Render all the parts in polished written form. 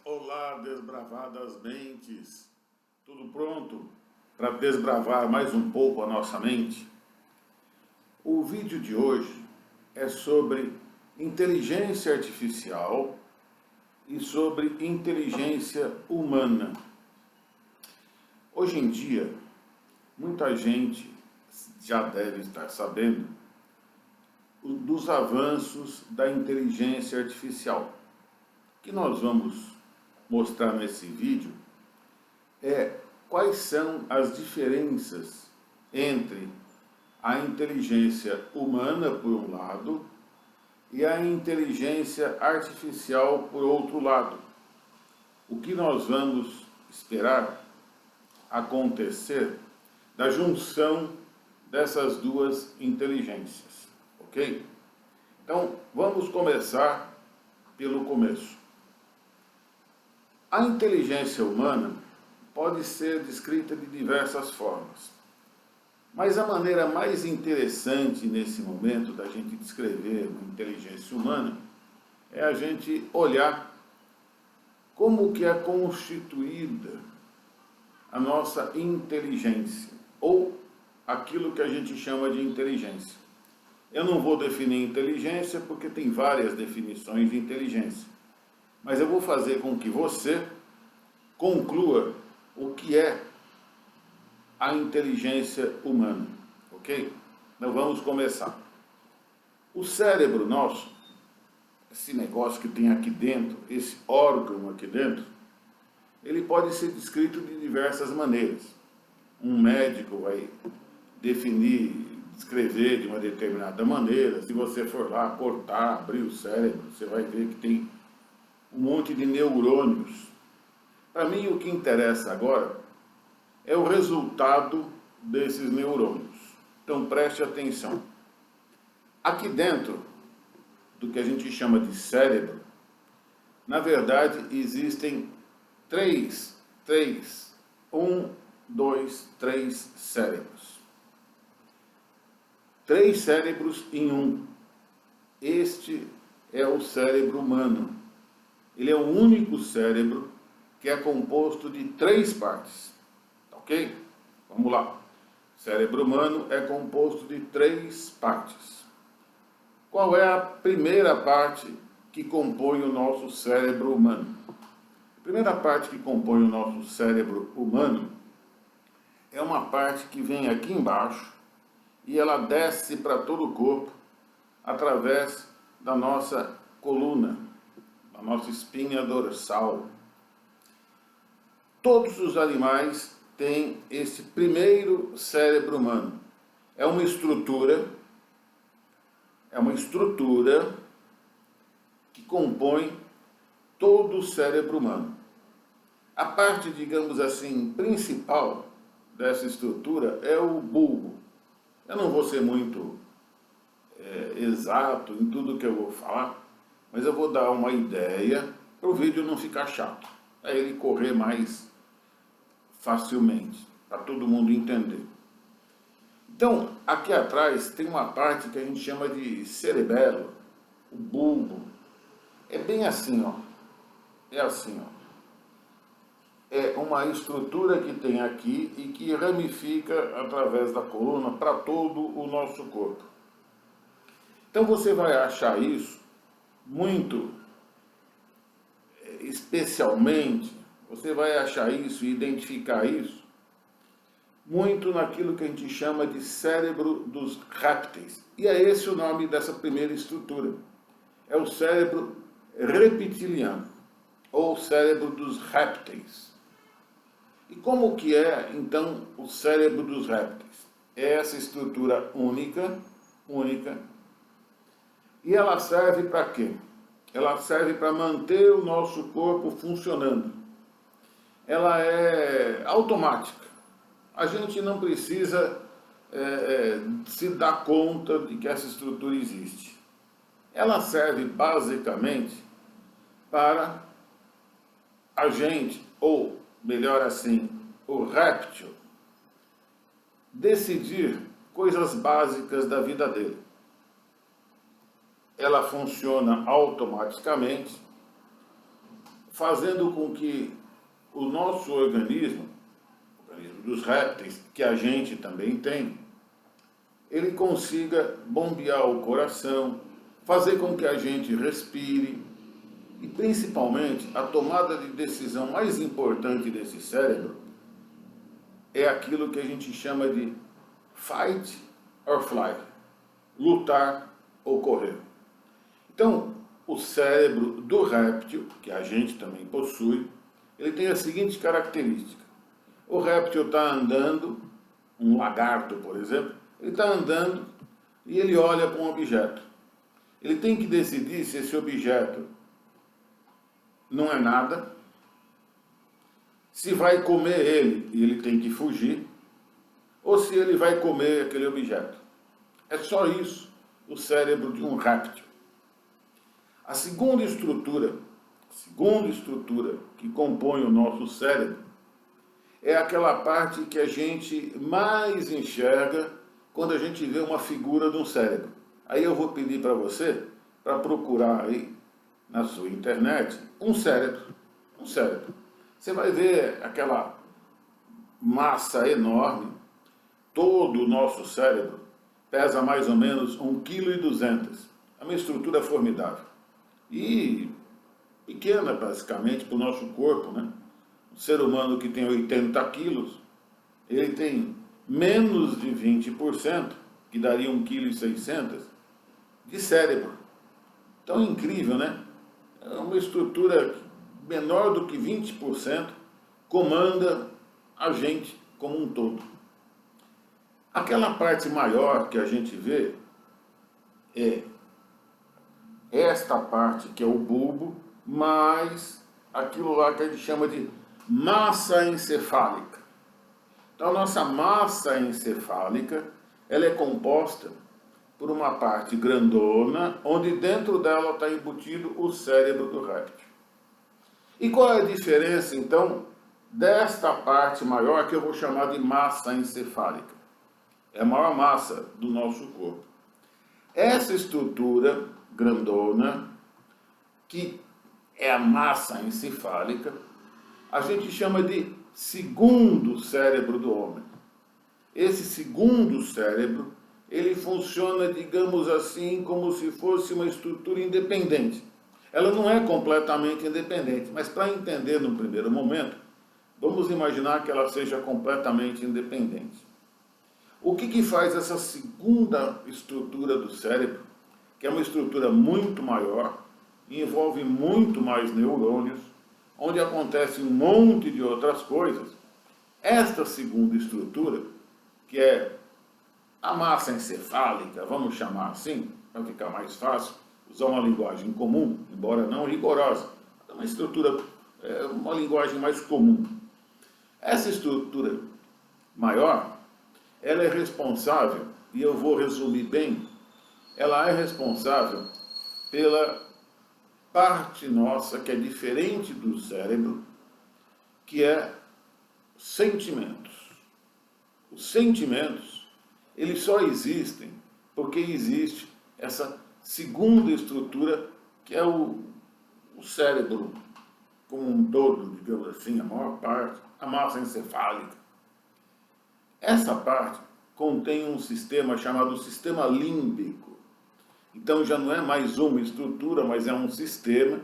Olá, desbravadas mentes. Tudo pronto para desbravar mais um pouco a nossa mente? O vídeo de hoje é sobre inteligência artificial e sobre inteligência humana. Hoje em dia, muita gente já deve estar sabendo dos avanços da inteligência artificial. O que nós vamos mostrar nesse vídeo é quais são as diferenças entre a inteligência humana, por um lado, e a inteligência artificial, por outro lado. O que nós vamos esperar acontecer da junção dessas duas inteligências, ok? Então, vamos começar pelo começo. A inteligência humana pode ser descrita de diversas formas, mas a maneira mais interessante nesse momento da gente descrever uma inteligência humana é a gente olhar como que é constituída a nossa inteligência, ou aquilo que a gente chama de inteligência. Eu não vou definir inteligência porque tem várias definições de inteligência, mas eu vou fazer com que você conclua o que é a inteligência humana, ok? Então vamos começar. O cérebro nosso, esse negócio que tem aqui dentro, esse órgão aqui dentro, ele pode ser descrito de diversas maneiras. Um médico vai descrever de uma determinada maneira. Se você for lá cortar, abrir o cérebro, você vai ver que tem um monte de neurônios. Para mim, o que interessa agora é o resultado desses neurônios. Então, preste atenção. Aqui dentro do que a gente chama de cérebro, na verdade, existem três cérebros. 3 cérebros em um. Este é o cérebro humano. Ele é o único cérebro que é composto de 3 partes. Ok? Vamos lá. O cérebro humano é composto de 3 partes. Qual é a primeira parte que compõe o nosso cérebro humano? A primeira parte que compõe o nosso cérebro humano é uma parte que vem aqui embaixo e ela desce para todo o corpo através da nossa coluna, da nossa espinha dorsal. Todos os animais têm esse primeiro cérebro humano. É uma estrutura que compõe todo o cérebro humano. A parte, digamos assim, principal dessa estrutura é o bulbo. Eu não vou ser muito exato em tudo que eu vou falar, mas eu vou dar uma ideia para o vídeo não ficar chato, para ele correr mais facilmente, para todo mundo entender. Então, aqui atrás tem uma parte que a gente chama de cerebelo, o bulbo. É bem assim, ó. É assim, ó. É uma estrutura que tem aqui e que ramifica através da coluna para todo o nosso corpo. Então você vai achar isso muito especialmente, você vai achar isso e identificar isso muito naquilo que a gente chama de cérebro dos répteis. E é esse o nome dessa primeira estrutura. É o cérebro reptiliano, ou cérebro dos répteis. E como que é, então, o cérebro dos répteis? É essa estrutura única, e ela serve para quê? Ela serve para manter o nosso corpo funcionando. Ela é automática. A gente não precisa se dar conta de que essa estrutura existe. Ela serve basicamente para a gente, ou melhor assim, o réptil, decidir coisas básicas da vida dele. Ela funciona automaticamente fazendo com que o nosso organismo dos répteis, que a gente também tem, ele consiga bombear o coração, fazer com que a gente respire, e principalmente a tomada de decisão mais importante desse cérebro é aquilo que a gente chama de fight or flight, lutar ou correr. Então, o cérebro do réptil, que a gente também possui, ele tem a seguinte característica. O réptil está andando, um lagarto, por exemplo, ele está andando e ele olha para um objeto. Ele tem que decidir se esse objeto não é nada, se vai comer ele e ele tem que fugir, ou se ele vai comer aquele objeto. É só isso o cérebro de um réptil. A segunda estrutura que compõe o nosso cérebro é aquela parte que a gente mais enxerga quando a gente vê uma figura de um cérebro. Aí eu vou pedir para você, para procurar aí na sua internet, um cérebro. Você vai ver aquela massa enorme. Todo o nosso cérebro pesa mais ou menos 1,2 kg. É uma estrutura formidável. E pequena, basicamente, para o nosso corpo, né? O ser humano que tem 80 quilos, ele tem menos de 20%, que daria 1,6 kg, de cérebro. Então é incrível, né? É uma estrutura menor do que 20% comanda a gente como um todo. Aquela parte maior que a gente vê é esta parte que é o bulbo, mais aquilo lá que a gente chama de massa encefálica. Então, a nossa massa encefálica, ela é composta por uma parte grandona, onde dentro dela está embutido o cérebro do réptil. E qual é a diferença, então, desta parte maior que eu vou chamar de massa encefálica? É a maior massa do nosso corpo. Essa estrutura grandona, que é a massa encefálica, a gente chama de segundo cérebro do homem. Esse segundo cérebro, ele funciona, digamos assim, como se fosse uma estrutura independente. Ela não é completamente independente, mas para entender no primeiro momento, vamos imaginar que ela seja completamente independente. O que faz essa segunda estrutura do cérebro, que é uma estrutura muito maior, envolve muito mais neurônios, onde acontece um monte de outras coisas? Esta segunda estrutura, que é a massa encefálica, vamos chamar assim, para ficar mais fácil, usar uma linguagem comum, embora não rigorosa, é uma estrutura, uma linguagem mais comum. Essa estrutura maior, ela é responsável, e eu vou resumir bem, ela é responsável pela parte nossa que é diferente do cérebro, que é sentimentos. Os sentimentos, eles só existem porque existe essa segunda estrutura, que é o cérebro como um todo, digamos assim, a maior parte, a massa encefálica. Essa parte contém um sistema chamado sistema límbico. Então já não é mais uma estrutura, mas é um sistema.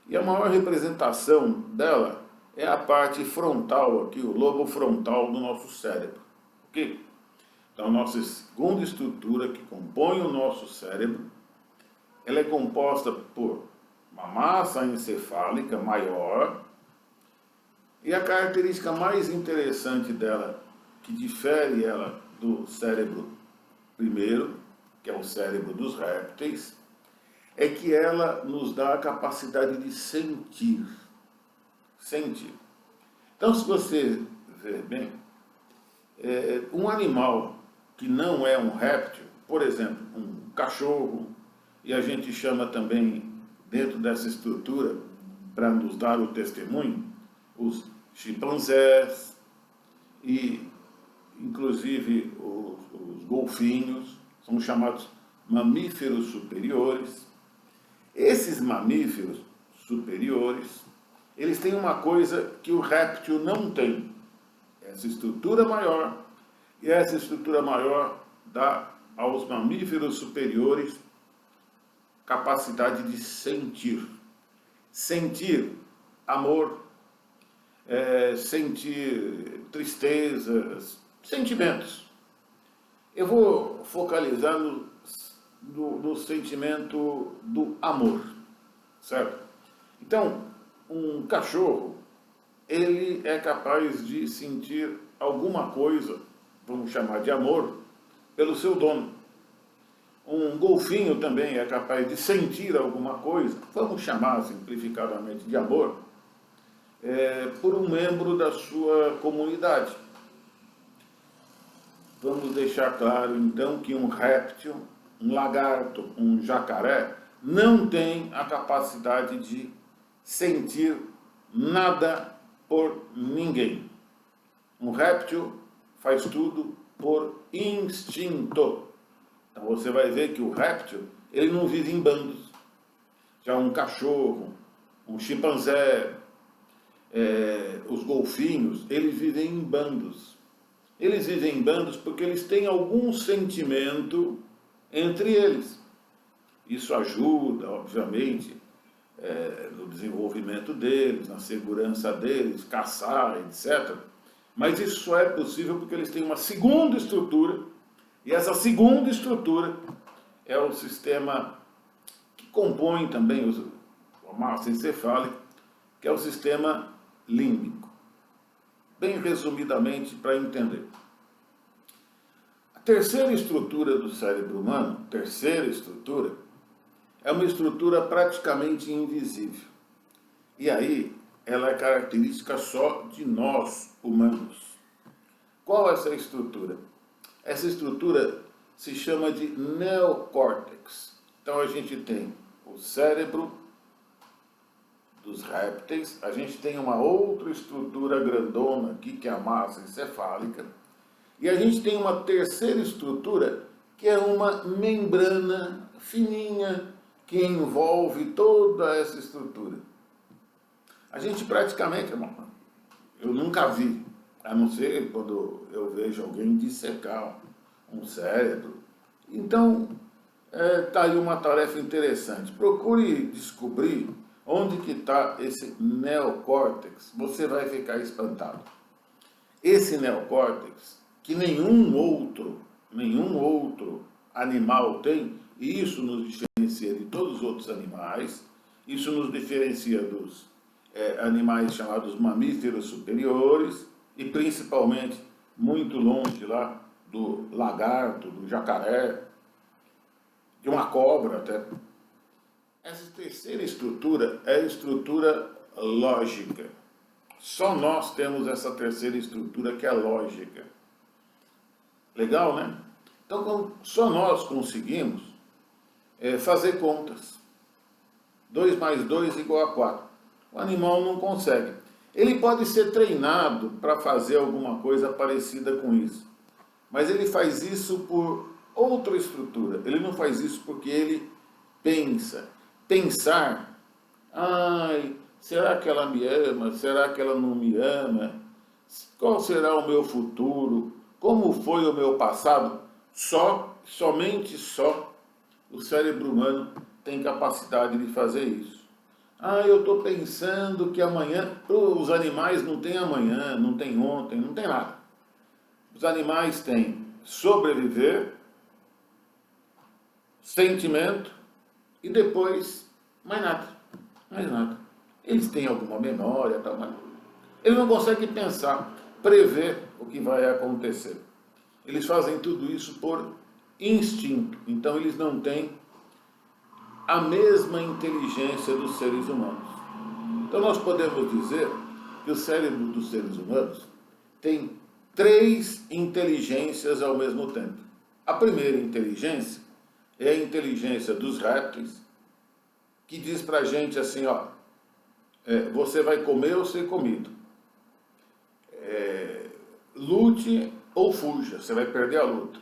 E a maior representação dela é a parte frontal aqui, o lobo frontal do nosso cérebro. Ok? Então a nossa segunda estrutura que compõe o nosso cérebro, ela é composta por uma massa encefálica maior, e a característica mais interessante dela, que difere ela do cérebro primeiro, que é o cérebro dos répteis, é que ela nos dá a capacidade de sentir. Sentir. Então, se você ver bem, um animal que não é um réptil, por exemplo, um cachorro, e a gente chama também, dentro dessa estrutura, para nos dar o testemunho, os chimpanzés e, inclusive, os golfinhos, são chamados mamíferos superiores. Esses mamíferos superiores, eles têm uma coisa que o réptil não tem. Essa estrutura maior, e essa estrutura maior dá aos mamíferos superiores capacidade de sentir. Sentir amor, sentir tristezas, sentimentos. Eu vou focalizar no sentimento do amor, certo? Então, um cachorro, ele é capaz de sentir alguma coisa, vamos chamar de amor, pelo seu dono. Um golfinho também é capaz de sentir alguma coisa, vamos chamar simplificadamente de amor, por um membro da sua comunidade. Vamos deixar claro então que um réptil, um lagarto, um jacaré, não tem a capacidade de sentir nada por ninguém. Um réptil faz tudo por instinto. Então você vai ver que o réptil, ele não vive em bandos. Já um cachorro, um chimpanzé, os golfinhos, eles vivem em bandos. Eles vivem em bandos porque eles têm algum sentimento entre eles. Isso ajuda, obviamente, no desenvolvimento deles, na segurança deles, caçar, etc. Mas isso só é possível porque eles têm uma segunda estrutura, e essa segunda estrutura é o sistema que compõe também a massa encefálica, que é o sistema límbico. Bem resumidamente, para entender. A terceira estrutura do cérebro humano, é uma estrutura praticamente invisível. E aí, ela é característica só de nós, humanos. Qual é essa estrutura? Essa estrutura se chama de neocórtex. Então a gente tem o cérebro dos répteis, a gente tem uma outra estrutura grandona aqui, que é a massa encefálica, e a gente tem uma terceira estrutura, que é uma membrana fininha, que envolve toda essa estrutura. A gente praticamente, eu nunca vi, a não ser quando eu vejo alguém dissecar um cérebro. Então, está aí uma tarefa interessante. Procure descobrir onde que está esse neocórtex. Você vai ficar espantado. Esse neocórtex, que nenhum outro animal tem, e isso nos diferencia de todos os outros animais, isso nos diferencia dos animais chamados mamíferos superiores, e principalmente muito longe lá do lagarto, do jacaré, de uma cobra até. Essa terceira estrutura é a estrutura lógica. Só nós temos essa terceira estrutura, que é lógica. Legal, né? Então, só nós conseguimos fazer contas. 2 mais 2 igual a 4. O animal não consegue. Ele pode ser treinado para fazer alguma coisa parecida com isso. Mas ele faz isso por outra estrutura. Ele não faz isso porque ele pensa. Pensar, será que ela me ama? Será que ela não me ama? Qual será o meu futuro? Como foi o meu passado? Somente o cérebro humano tem capacidade de fazer isso. Eu estou pensando que amanhã, os animais não têm amanhã, não tem ontem, não tem nada. Os animais têm sobreviver, sentimento e depois mais nada. Eles têm alguma memória, tal, mas eles não conseguem pensar, prever o que vai acontecer. Eles fazem tudo isso por instinto, então eles não têm a mesma inteligência dos seres humanos. Então nós podemos dizer que o cérebro dos seres humanos tem 3 inteligências ao mesmo tempo. A primeira inteligência é a inteligência dos répteis, que diz pra gente assim, você vai comer ou ser comido. Lute ou fuja, você vai perder a luta.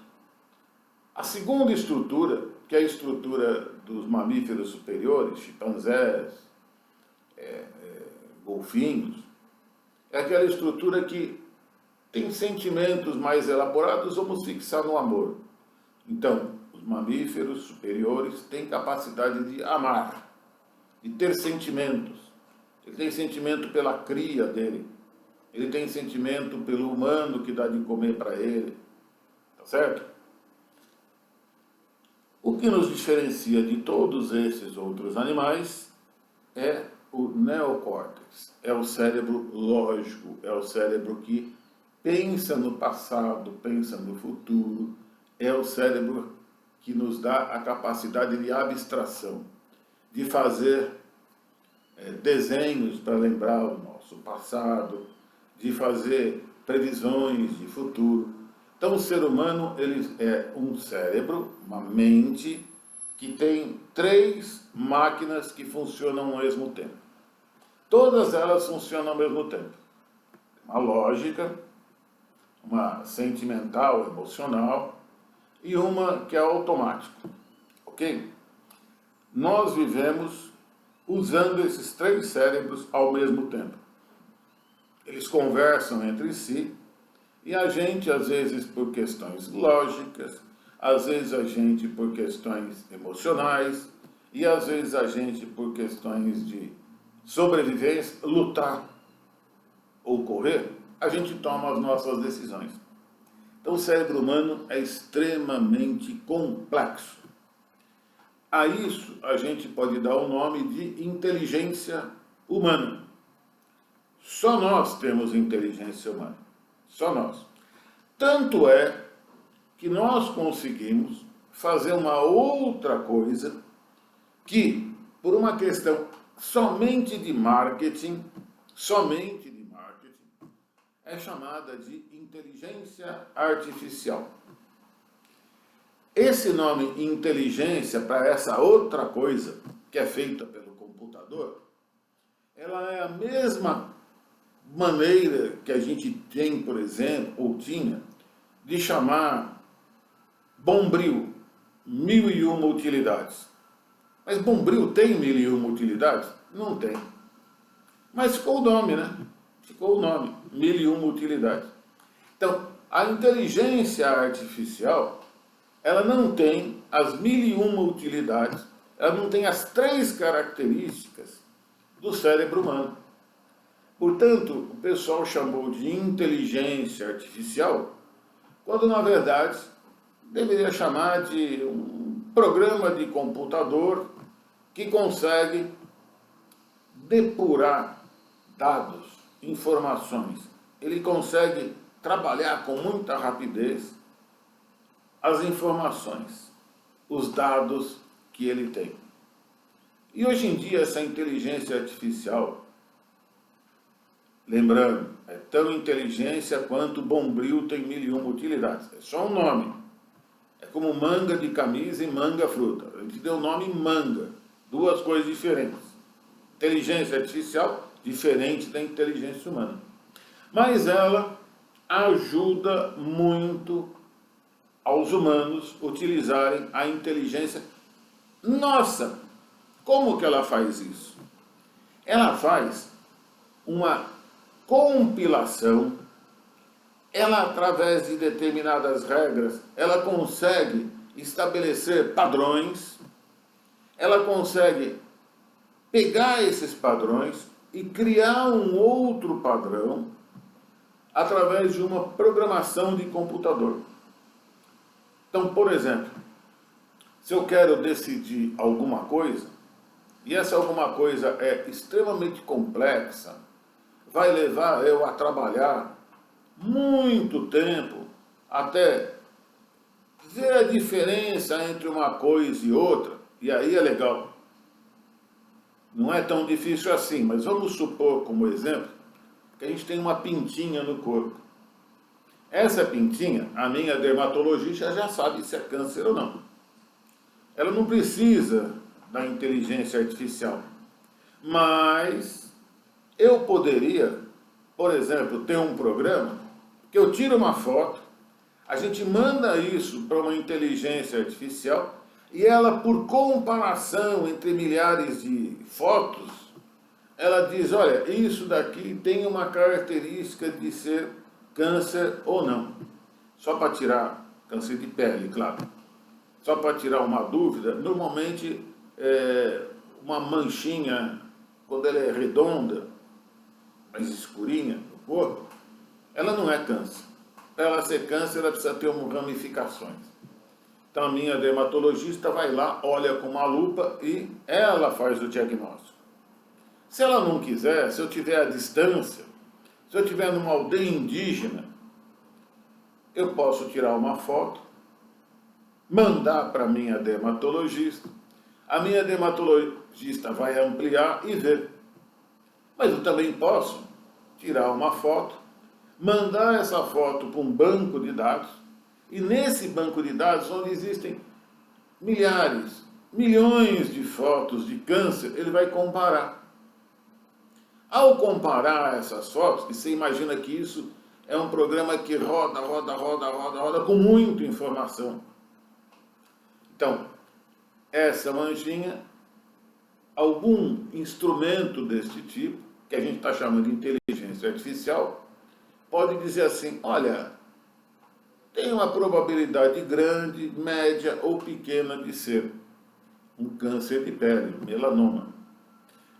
A segunda estrutura, que é a estrutura dos mamíferos superiores, chimpanzés, golfinhos, é aquela estrutura que tem sentimentos mais elaborados, vamos fixar no amor. Então, os mamíferos superiores têm capacidade de amar, de ter sentimentos. Ele tem sentimento pela cria dele, ele tem sentimento pelo humano que dá de comer para ele, tá certo? O que nos diferencia de todos esses outros animais é o neocórtex, é o cérebro lógico, é o cérebro que pensa no passado, pensa no futuro, é o cérebro que nos dá a capacidade de abstração, de fazer desenhos para lembrar o nosso passado, de fazer previsões de futuro. Então, o ser humano ele é um cérebro, uma mente, que tem 3 máquinas que funcionam ao mesmo tempo. Todas elas funcionam ao mesmo tempo. Uma lógica, uma sentimental, emocional, e uma que é automática. Ok? Nós vivemos usando esses 3 cérebros ao mesmo tempo. Eles conversam entre si e a gente, às vezes por questões lógicas, às vezes a gente por questões emocionais e às vezes a gente por questões de sobrevivência, lutar ou correr, a gente toma as nossas decisões. Então o cérebro humano é extremamente complexo. A isso a gente pode dar o nome de inteligência humana. Só nós temos inteligência humana. Só nós. Tanto é que nós conseguimos fazer uma outra coisa que, por uma questão somente de marketing, é chamada de inteligência artificial. Esse nome inteligência para essa outra coisa que é feita pelo computador, ela é a mesma maneira que a gente tem, por exemplo, ou tinha, de chamar Bombril, 1001 utilidades. Mas Bombril tem 1001 utilidades? Não tem. Mas ficou o nome, né? Ficou o nome, 1001 utilidades. Então, a inteligência artificial, ela não tem as 1001 utilidades, ela não tem as 3 características do cérebro humano. Portanto, o pessoal chamou de inteligência artificial, quando na verdade deveria chamar de um programa de computador que consegue depurar dados, informações. Ele consegue trabalhar com muita rapidez as informações, os dados que ele tem. E hoje em dia essa inteligência artificial, lembrando, é tão inteligência quanto Bombril tem 1001 utilidades. É só um nome. É como manga de camisa e manga fruta. A gente deu o nome manga. 2 coisas diferentes. Inteligência artificial diferente da inteligência humana. Mas ela ajuda muito aos humanos utilizarem a inteligência nossa. Como que ela faz isso? Ela faz uma compilação, ela através de determinadas regras, ela consegue estabelecer padrões, ela consegue pegar esses padrões e criar um outro padrão através de uma programação de computador. Então, por exemplo, se eu quero decidir alguma coisa, e essa alguma coisa é extremamente complexa, vai levar eu a trabalhar muito tempo até ver a diferença entre uma coisa e outra, e aí é legal. Não é tão difícil assim, mas vamos supor, como exemplo, que a gente tem uma pintinha no corpo. Essa pintinha, a minha dermatologista já sabe se é câncer ou não. Ela não precisa da inteligência artificial. Mas eu poderia, por exemplo, ter um programa que eu tiro uma foto, a gente manda isso para uma inteligência artificial e ela, por comparação entre milhares de fotos, ela diz, olha, isso daqui tem uma característica de ser câncer ou não. Só para tirar câncer de pele, claro. Só para tirar uma dúvida, normalmente uma manchinha, quando ela é redonda, mais escurinha no corpo, ela não é câncer. Para ela ser câncer, ela precisa ter ramificações. Então a minha dermatologista vai lá, olha com uma lupa e ela faz o diagnóstico. Se ela não quiser, se eu tiver à distância, se eu estiver numa aldeia indígena, eu posso tirar uma foto, mandar para a minha dermatologista vai ampliar e ver. Mas eu também posso tirar uma foto, mandar essa foto para um banco de dados, e nesse banco de dados, onde existem milhares, milhões de fotos de câncer, ele vai comparar. Ao comparar essas fotos, e você imagina que isso é um programa que roda com muita informação. Então, essa manchinha, algum instrumento deste tipo, que a gente está chamando de inteligência artificial, pode dizer assim, olha, tem uma probabilidade grande, média ou pequena de ser um câncer de pele, melanoma.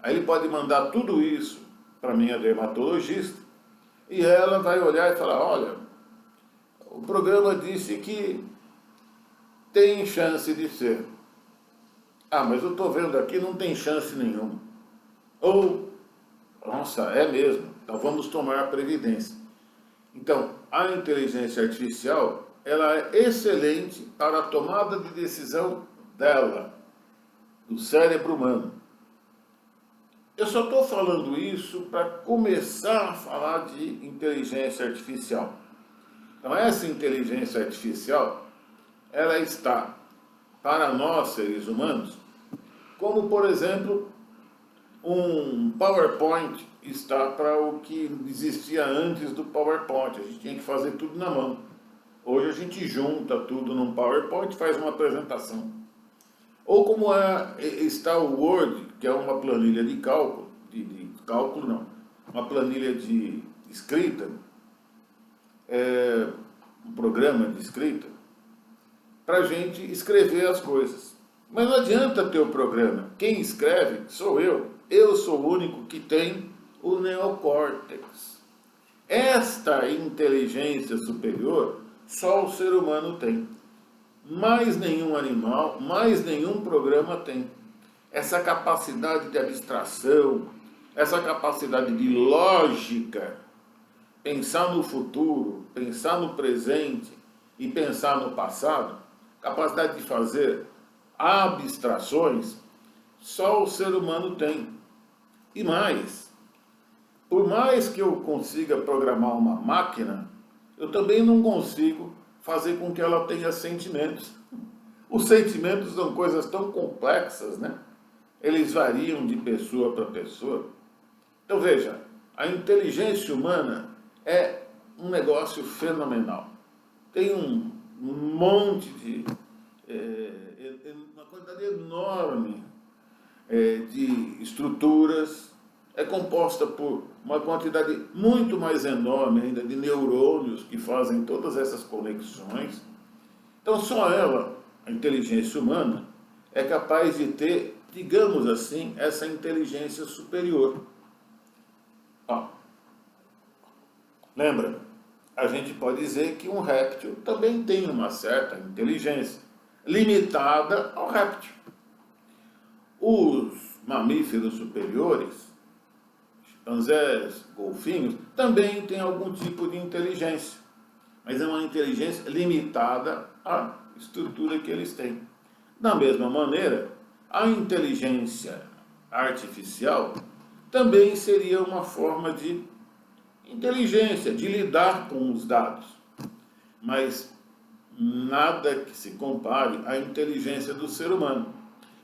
Aí ele pode mandar tudo isso para a minha dermatologista e ela vai olhar e falar, olha, o programa disse que tem chance de ser. Ah, mas eu estou vendo aqui, não tem chance nenhuma. Ou, nossa, é mesmo, então vamos tomar a previdência. Então, a inteligência artificial, ela é excelente para a tomada de decisão dela, do cérebro humano. Eu só estou falando isso para começar a falar de inteligência artificial. Então, essa inteligência artificial, ela está, para nós, seres humanos, como, por exemplo, um PowerPoint está para o que existia antes do PowerPoint. A gente tinha que fazer tudo na mão. Hoje a gente junta tudo num PowerPoint e faz uma apresentação. Ou como está o Word, que é uma planilha de cálculo, uma planilha de escrita, um programa de escrita, para a gente escrever as coisas. Mas não adianta ter o programa. Quem escreve sou eu. Eu sou o único que tem o neocórtex. Esta inteligência superior só o ser humano tem. Mais nenhum animal, mais nenhum programa tem. Essa capacidade de abstração, essa capacidade de lógica, pensar no futuro, pensar no presente e pensar no passado, capacidade de fazer abstrações, só o ser humano tem. E mais, por mais que eu consiga programar uma máquina, eu também não consigo fazer com que ela tenha sentimentos. Os sentimentos são coisas tão complexas, né? Eles variam de pessoa para pessoa. Então veja, a inteligência humana é um negócio fenomenal. Tem um monte de... uma quantidade enorme de estruturas, é composta por uma quantidade muito mais enorme ainda de neurônios que fazem todas essas conexões. Então só ela, a inteligência humana, é capaz de ter, digamos assim, essa inteligência superior. Lembra? A gente pode dizer que um réptil também tem uma certa inteligência, limitada ao réptil. Os mamíferos superiores, chimpanzés, golfinhos, também têm algum tipo de inteligência, mas é uma inteligência limitada à estrutura que eles têm. Da mesma maneira, a inteligência artificial também seria uma forma de inteligência, de lidar com os dados, mas nada que se compare à inteligência do ser humano.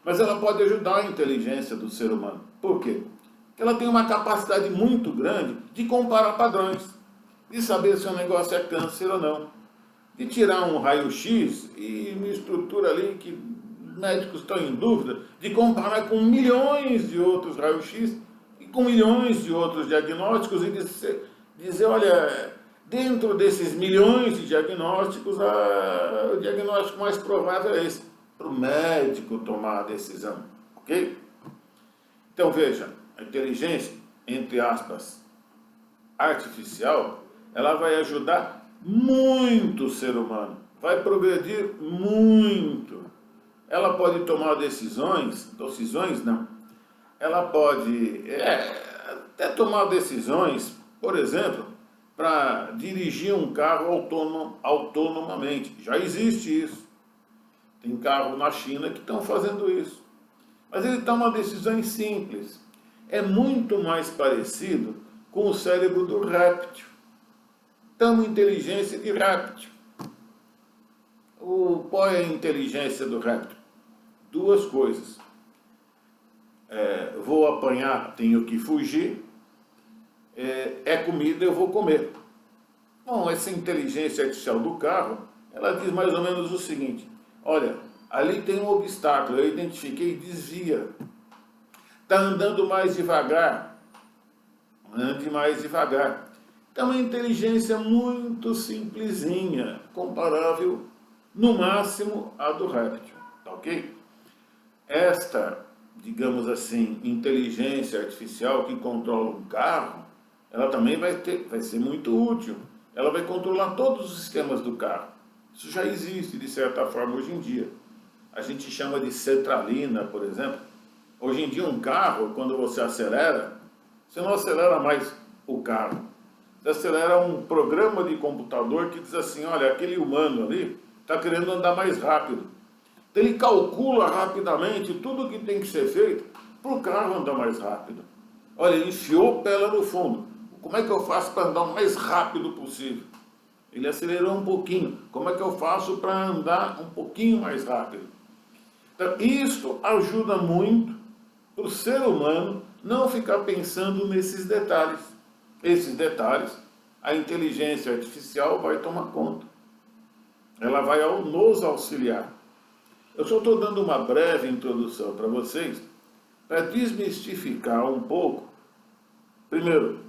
Mas ela pode ajudar a inteligência do ser humano. Por quê? Porque ela tem uma capacidade muito grande de comparar padrões, de saber se o negócio é câncer ou não, de tirar um raio-x e uma estrutura ali que médicos estão em dúvida, de comparar com milhões de outros raios-x e com milhões de outros diagnósticos e dizer, olha, dentro desses milhões de diagnósticos, o diagnóstico mais provável é esse, para o médico tomar a decisão, ok? Então veja, a inteligência, entre aspas, artificial, ela vai ajudar muito o ser humano, vai progredir muito. Ela pode tomar decisões não, ela pode até tomar decisões, por exemplo, para dirigir um carro autonomamente. Já existe isso. Tem carro na China que estão fazendo isso. Mas ele toma decisões simples. É muito mais parecido com o cérebro do réptil. Então, inteligência de réptil. Qual é a inteligência do réptil? Duas coisas. Vou apanhar, tenho que fugir. É comida, eu vou comer. Bom, essa inteligência artificial do carro, ela diz mais ou menos o seguinte: olha, ali tem um obstáculo, eu identifiquei, desvia. Está andando mais devagar, ande mais devagar. Então, é uma inteligência muito simplesinha, comparável, no máximo, à do réptil, tá ok? Esta, digamos assim, inteligência artificial que controla um carro, ela também vai ser muito útil. Ela vai controlar todos os sistemas do carro. Isso já existe, de certa forma, hoje em dia. A gente chama de cetralina, por exemplo. Hoje em dia, um carro, quando você acelera, você não acelera mais o carro. Você acelera um programa de computador que diz assim, olha, aquele humano ali está querendo andar mais rápido. Então, ele calcula rapidamente tudo o que tem que ser feito para o carro andar mais rápido. Olha, ele enfiou pela no fundo. Como é que eu faço para andar o mais rápido possível? Ele acelerou um pouquinho. Como é que eu faço para andar um pouquinho mais rápido? Então, isso ajuda muito para o ser humano não ficar pensando nesses detalhes. Esses detalhes, a inteligência artificial vai tomar conta. Ela vai nos auxiliar. Eu só estou dando uma breve introdução para vocês, para desmistificar um pouco, primeiro,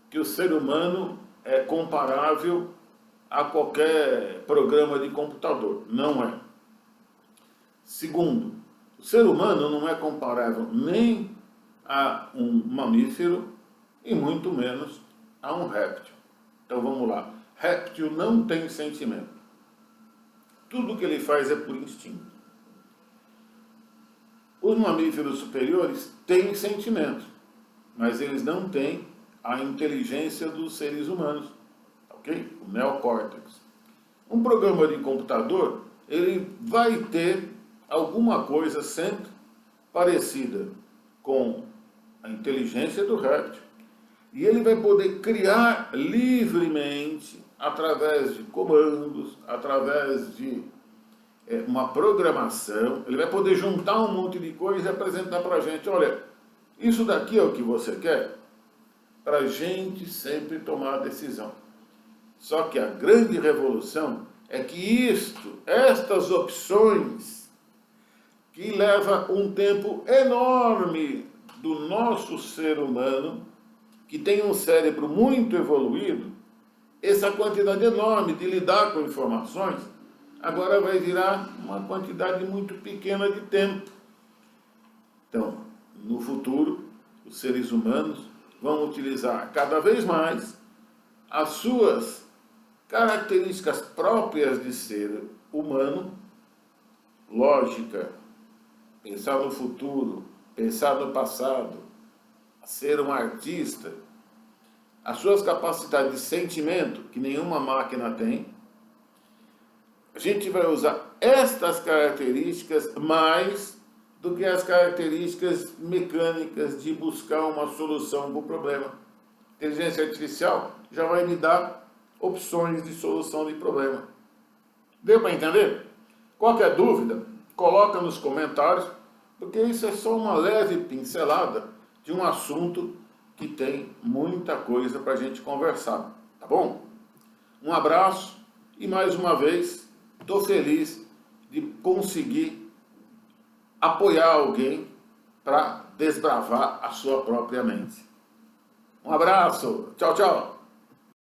que o ser humano é comparável a qualquer programa de computador. Não é. Segundo, o ser humano não é comparável nem a um mamífero e muito menos a um réptil. Então vamos lá. Réptil não tem sentimento. Tudo que ele faz é por instinto. Os mamíferos superiores têm sentimento, mas eles não têm a inteligência dos seres humanos, ok? O neocórtex. Um programa de computador, ele vai ter alguma coisa sempre parecida com a inteligência do réptil. E ele vai poder criar livremente, através de comandos, através de uma programação, ele vai poder juntar um monte de coisa e apresentar para a gente, olha, isso daqui é o que você quer? Para a gente sempre tomar a decisão. Só que a grande revolução é que estas opções, que leva um tempo enorme do nosso ser humano, que tem um cérebro muito evoluído, essa quantidade enorme de lidar com informações, agora vai virar uma quantidade muito pequena de tempo. Então, no futuro, os seres humanos vão utilizar cada vez mais as suas características próprias de ser humano, lógica, pensar no futuro, pensar no passado, ser um artista, as suas capacidades de sentimento, que nenhuma máquina tem. A gente vai usar estas características mais do que as características mecânicas de buscar uma solução para o problema. A inteligência artificial já vai me dar opções de solução de problema. Deu para entender? Qualquer dúvida, coloca nos comentários, porque isso é só uma leve pincelada de um assunto que tem muita coisa para a gente conversar, tá bom? Um abraço e mais uma vez estou feliz de conseguir apoiar alguém para desbravar a sua própria mente. Um abraço, tchau, tchau.